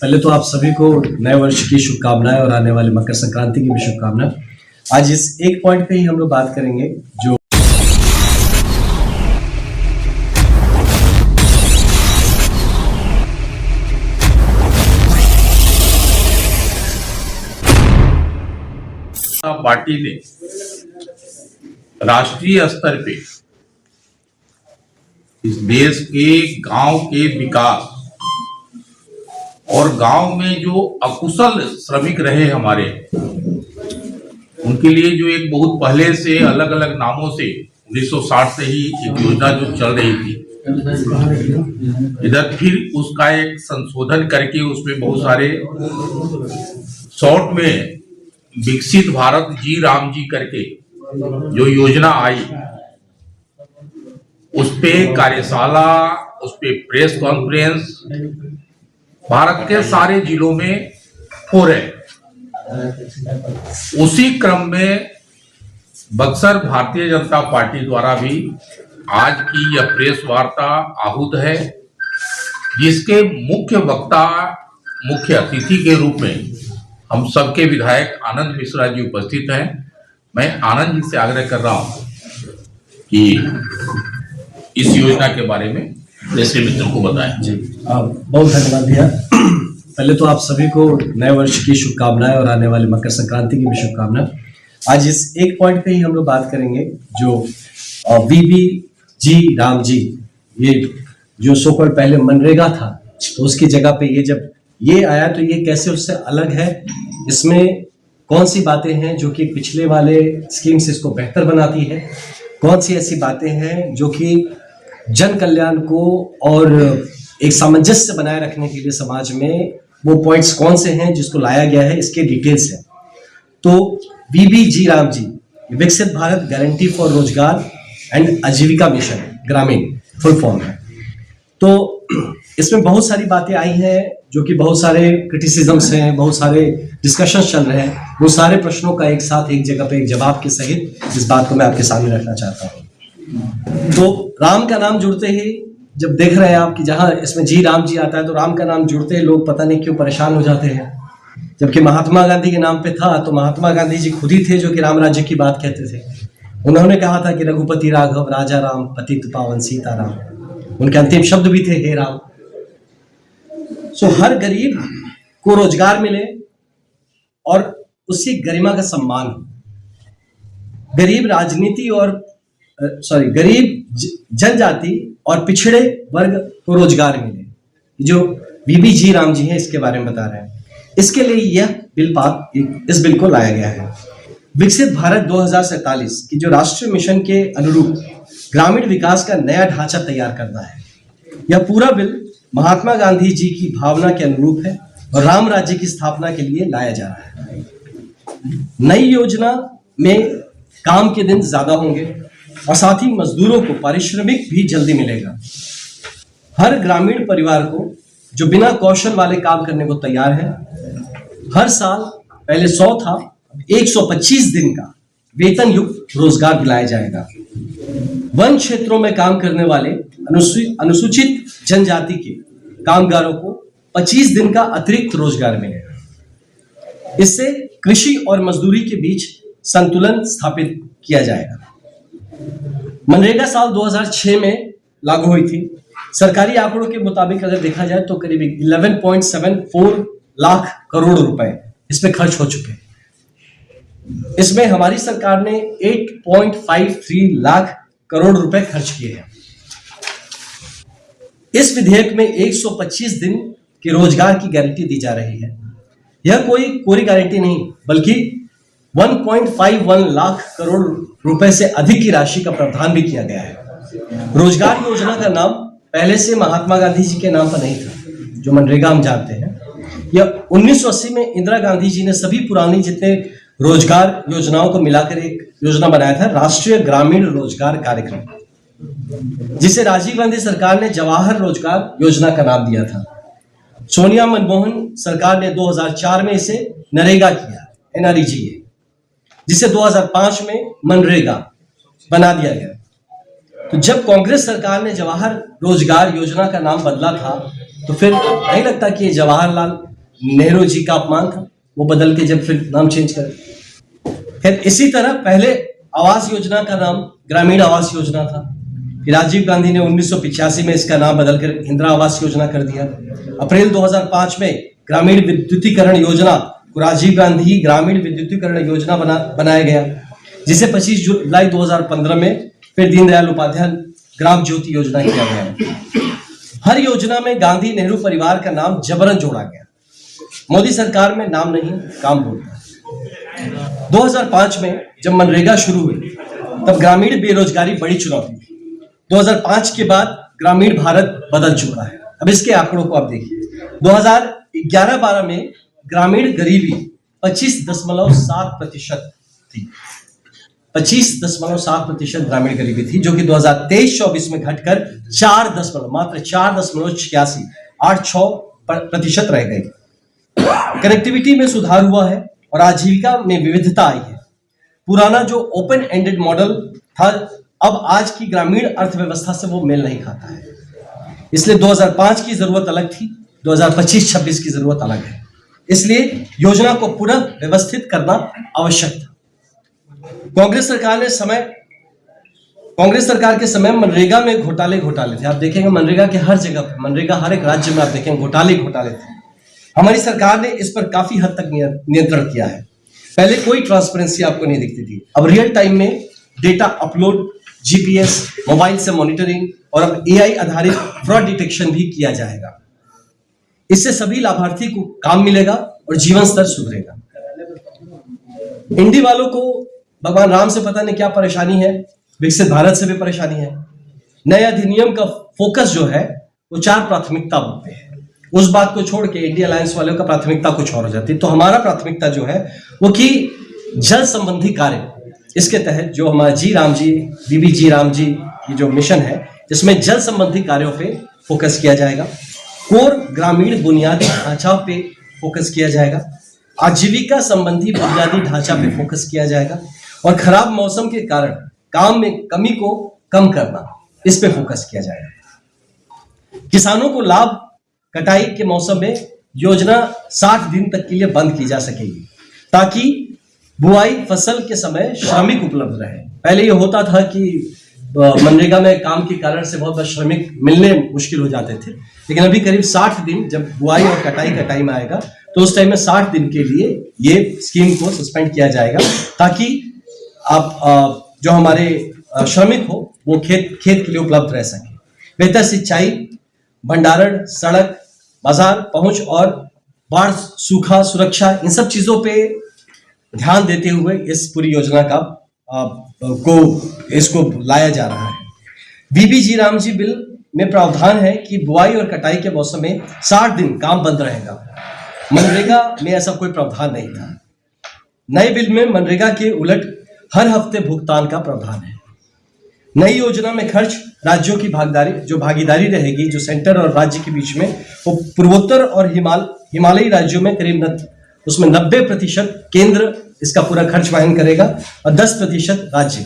पहले तो आप सभी को नए वर्ष की शुभकामनाएं और आने वाले मकर संक्रांति की भी शुभकामनाएं। आज इस एक पॉइंट पे ही हम लोग बात करेंगे जो पार्टी ने राष्ट्रीय स्तर पे इस देश के गांव के विकास और गांव में जो अकुशल श्रमिक रहे हमारे, उनके लिए जो एक बहुत पहले से अलग अलग नामों से 1960 से ही एक योजना जो चल रही थी, इधर फिर उसका एक संशोधन करके उसमें बहुत सारे शॉर्ट में विकसित भारत जी राम जी करके जो योजना आई, उस पे कार्यशाला, उस पे प्रेस कॉन्फ्रेंस भारत के सारे जिलों में हो रहे। उसी क्रम में बक्सर भारतीय जनता पार्टी द्वारा भी आज की यह प्रेस वार्ता आहूत है, जिसके मुख्य वक्ता, मुख्य अतिथि के रूप में हम सबके विधायक आनंद मिश्रा जी उपस्थित हैं। मैं आनंद जी से आग्रह कर रहा हूं कि इस योजना के बारे में प्रेस के मित्रों को बताएं। जी बहुत धन्यवाद भैया। पहले तो आप सभी को नए वर्ष की शुभकामनाएं और आने वाले मकर संक्रांति की भी शुभकामनाएं। आज इस एक पॉइंट पे ही हम लोग बात करेंगे जो वीबी जी राम जी, ये जो सो कॉल्ड पहले मनरेगा था, तो उसकी जगह पे ये जब ये आया तो ये कैसे उससे अलग है, इसमें कौन सी बातें हैं जो कि पिछले वाले स्कीम से इसको बेहतर बनाती है, कौन सी ऐसी बातें हैं जो कि जन कल्याण को और एक सामंजस्य बनाए रखने के लिए समाज में वो पॉइंट्स कौन से हैं जिसको लाया गया है, इसके डिटेल्स हैं। तो वीबी जी राम जी विकसित भारत गारंटी फॉर रोजगार एंड आजीविका मिशन ग्रामीण फुल फॉर्म है। तो इसमें बहुत सारी बातें आई हैं जो कि बहुत सारे क्रिटिसिज्म्स हैं, बहुत सारे डिस्कशंस चल रहे हैं। वो सारे प्रश्नों का एक साथ एक जगह पे एक जवाब के सहित इस बात को मैं आपके सामने रखना चाहता हूँ। तो राम का नाम जुड़ते ही जब देख रहे हैं आप कि जहां इसमें जी राम जी आता है तो राम का नाम जुड़ते ही लोग पता नहीं क्यों परेशान हो जाते हैं, जबकि महात्मा गांधी के नाम पे था तो महात्मा गांधी जी खुद ही थे जो कि राम राज्य की बात कहते थे। उन्होंने कहा था कि रघुपति राघव राजा राम पतित पावन सीता राम, उनके अंतिम शब्द भी थे हे राम। सो हर गरीब को रोजगार मिले और उसकी गरिमा का सम्मान हो, गरीब राजनीति और गरीब जनजाति और पिछड़े वर्ग को रोजगार मिले, जो वीबी जी राम जी हैं इसके बारे में बता रहे हैं। इसके लिए यह इस बिल को लाया गया है। विकसित भारत 2047 की जो राष्ट्रीय मिशन के अनुरूप ग्रामीण विकास का नया ढांचा तैयार करना है। यह पूरा बिल महात्मा गांधी जी की भावना के अनुरूप है और राम राज्य की स्थापना के लिए लाया जा रहा है। नई योजना में काम के दिन ज्यादा होंगे और साथ ही मजदूरों को पारिश्रमिक भी जल्दी मिलेगा। हर ग्रामीण परिवार को जो बिना कौशल वाले काम करने को तैयार है, हर साल पहले 100 था 125 दिन का वेतन युक्त रोजगार दिलाया जाएगा। वन क्षेत्रों में काम करने वाले अनुसूचित जनजाति के कामगारों को 25 दिन का अतिरिक्त रोजगार मिलेगा। इससे कृषि और मजदूरी के बीच संतुलन स्थापित किया जाएगा। मनरेगा साल 2006 में लागू हुई थी। सरकारी आंकड़ों के मुताबिक अगर देखा जाए तो करीब 11.74 लाख करोड़ रुपए इस पे खर्च हो चुके हैं। इसमें हमारी सरकार ने 8.53 लाख करोड़ रुपए खर्च किए हैं। इस विधेयक में 125 दिन के रोजगार की गारंटी दी जा रही है। यह कोई कोरी गारंटी नहीं, बल्कि 1.51 लाख करोड़ रुपए से अधिक की राशि का प्रावधान भी किया गया है। रोजगार योजना का नाम पहले से महात्मा गांधी जी के नाम पर नहीं था, जो मनरेगा हम जानते हैं। यह 1980 में इंदिरा गांधी जी ने सभी पुरानी जितने रोजगार योजनाओं को मिलाकर एक योजना बनाया था, राष्ट्रीय ग्रामीण रोजगार कार्यक्रम, जिसे राजीव गांधी सरकार ने जवाहर रोजगार योजना का नाम दिया था। सोनिया मनमोहन सरकार ने 2004 में इसे नरेगा किया, NREGA, जिसे 2005 में मनरेगा बना दिया गया। तो जब कांग्रेस सरकार ने जवाहर रोजगार योजना का नाम बदला था, तो फिर नहीं लगता कि जवाहरलाल नेहरू जी का अपमान था, वो बदल के जब फिर नाम चेंज कर। फिर इसी तरह पहले आवास योजना का नाम ग्रामीण आवास योजना था, फिर राजीव गांधी ने 1985 में इसका नाम बदलकर इंदिरा आवास योजना कर दिया। अप्रैल 2005 में ग्रामीण विद्युतीकरण योजना को राजीव गांधी ग्रामीण विद्युतीकरण योजना बनाया गया, जिसे 25 जुलाई 2015 में फिर दीनदयाल उपाध्याय ग्राम ज्योति योजना किया गया। हर योजना में गांधी नेहरू परिवार का नाम जबरन जोड़ा गया। मोदी सरकार में नाम नहीं, काम बोलता। 2005 में जब मनरेगा शुरू हुई तब ग्रामीण बेरोजगारी बड़ी चुनौती थी। 2005 के बाद ग्रामीण भारत बदल चुका है। अब इसके आंकड़ों को आप देखिए, 2011-12 में ग्रामीण गरीबी 25.7% थी। 25.7% ग्रामीण गरीबी थी, जो कि 2023-24 में घटकर मात्र 4.86% रह गई। कनेक्टिविटी में सुधार हुआ है और आजीविका में विविधता आई है। पुराना जो ओपन एंडेड मॉडल था, अब आज की ग्रामीण अर्थव्यवस्था से वो मेल नहीं खाता है। इसलिए 2005 की जरूरत अलग थी, 2025-26 की जरूरत अलग है। इसलिए योजना को पुनः व्यवस्थित करना आवश्यक था। कांग्रेस सरकार के समय मनरेगा में घोटाले थे। आप देखेंगे मनरेगा के हर जगह पे, मनरेगा हर एक राज्य में आप देखेंगे घोटाले थे। हमारी सरकार ने इस पर काफी हद तक नियंत्रण किया है। पहले कोई ट्रांसपेरेंसी आपको नहीं दिखती थी, अब रियल टाइम में डेटा अपलोड, जीपीएस, मोबाइल से मॉनिटरिंग और अब एआई आधारित फ्रॉड डिटेक्शन भी किया जाएगा। इससे सभी लाभार्थी को काम मिलेगा और जीवन स्तर सुधरेगा। इंडी वालों को भगवान राम से पता नहीं क्या परेशानी है, विकसित भारत से भी परेशानी है। नए अधिनियम का फोकस जो है वो 4 प्राथमिकता पे है। उस बात को छोड़ के इंडिया अलायंस वालों का प्राथमिकता कुछ और हो जाती है। तो हमारा प्राथमिकता जो है वो कि जल संबंधी कार्य, इसके तहत जो हमारा बीबी जी राम जी ये जो मिशन है, इसमें जल संबंधी कार्यों पे फोकस किया जाएगा। कोर ग्रामीण बुनियादी ढांचा पे फोकस किया जाएगा। आजीविका संबंधी बुनियादी ढांचा पे फोकस किया जाएगा और खराब मौसम के कारण काम में कमी को कम करना, इस पे फोकस किया जाएगा। किसानों को लाभ कटाई के मौसम में योजना 60 दिन तक के लिए बंद की जा सकेगी, ताकि बुआई फसल के समय श्रमिक उपलब्ध रहे। पहले ये होता था कि मनरेगा में काम के कारण से बहुत श्रमिक मिलने मुश्किल हो जाते थे, लेकिन अभी करीब 60 दिन जब बुआई और कटाई का टाइम आएगा तो उस टाइम में 60 दिन के लिए ये स्कीम को सस्पेंड किया जाएगा, ताकि आप जो हमारे श्रमिक हो वो खेत के लिए उपलब्ध रह सके। बेहतर सिंचाई, भंडारण, सड़क, बाजार पहुंच और बाढ़, सूखा, सुरक्षा, इन सब चीजों पे ध्यान देते हुए इस पूरी योजना का इसको लाया जा रहा है। बीबी जी राम जी बिल में प्रावधान है कि बुआई और कटाई के मौसम में 60 दिन काम बंद रहेगा। मनरेगा में ऐसा कोई प्रावधान नहीं था। नए बिल में मनरेगा के उलट हर हफ्ते भुगतान का प्रावधान है। नई योजना में खर्च राज्यों की भागीदारी रहेगी, जो सेंटर और राज्य के बीच में, वो पूर्वोत्तर और हिमालयी राज्यों में करीब उसमें 90% केंद्र इसका पूरा खर्च वहन करेगा और 10% राज्य।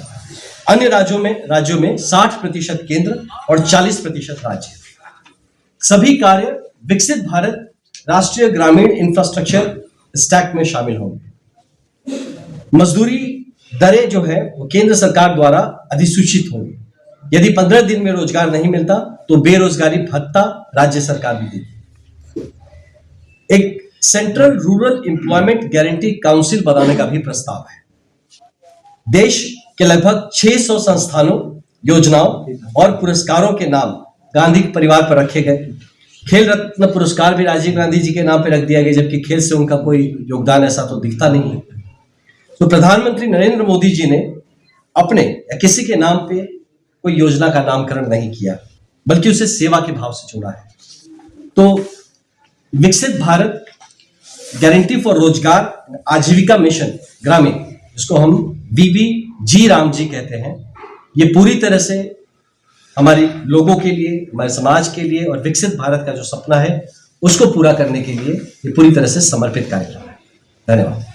अन्य राज्यों में 60% केंद्र और 40% राज्य। सभी कार्य विकसित भारत राष्ट्रीय ग्रामीण इंफ्रास्ट्रक्चर स्टैक में शामिल होंगे। मजदूरी दरें जो है वो केंद्र सरकार द्वारा अधिसूचित होंगी। यदि 15 दिन में रोजगार नहीं मिलता तो बेरोजगारी भत्ता राज्य सरकार भी देगी। एक central rural employment guarantee council बनाने का भी प्रस्ताव है। देश के लगभग 600 संस्थानों, योजनाओं और पुरस्कारों के नाम गांधी परिवार पर रखे गए। खेल रत्न पुरस्कार भी राजीव गांधी जी के नाम पर रख दिया गया, जबकि खेल से उनका कोई योगदान ऐसा तो दिखता नहीं है। तो प्रधानमंत्री नरेंद्र मोदी जी ने अपने या किसी के नाम पे कोई योजना का नामकरण नहीं किया, बल्कि उसे सेवा के भाव से जोड़ा है। तो विकसित भारत गारंटी फॉर रोजगार आजीविका मिशन ग्रामीण, जिसको हम बीबी जी राम जी कहते हैं, ये पूरी तरह से हमारे लोगों के लिए, हमारे समाज के लिए और विकसित भारत का जो सपना है उसको पूरा करने के लिए ये पूरी तरह से समर्पित कार्यक्रम है। धन्यवाद।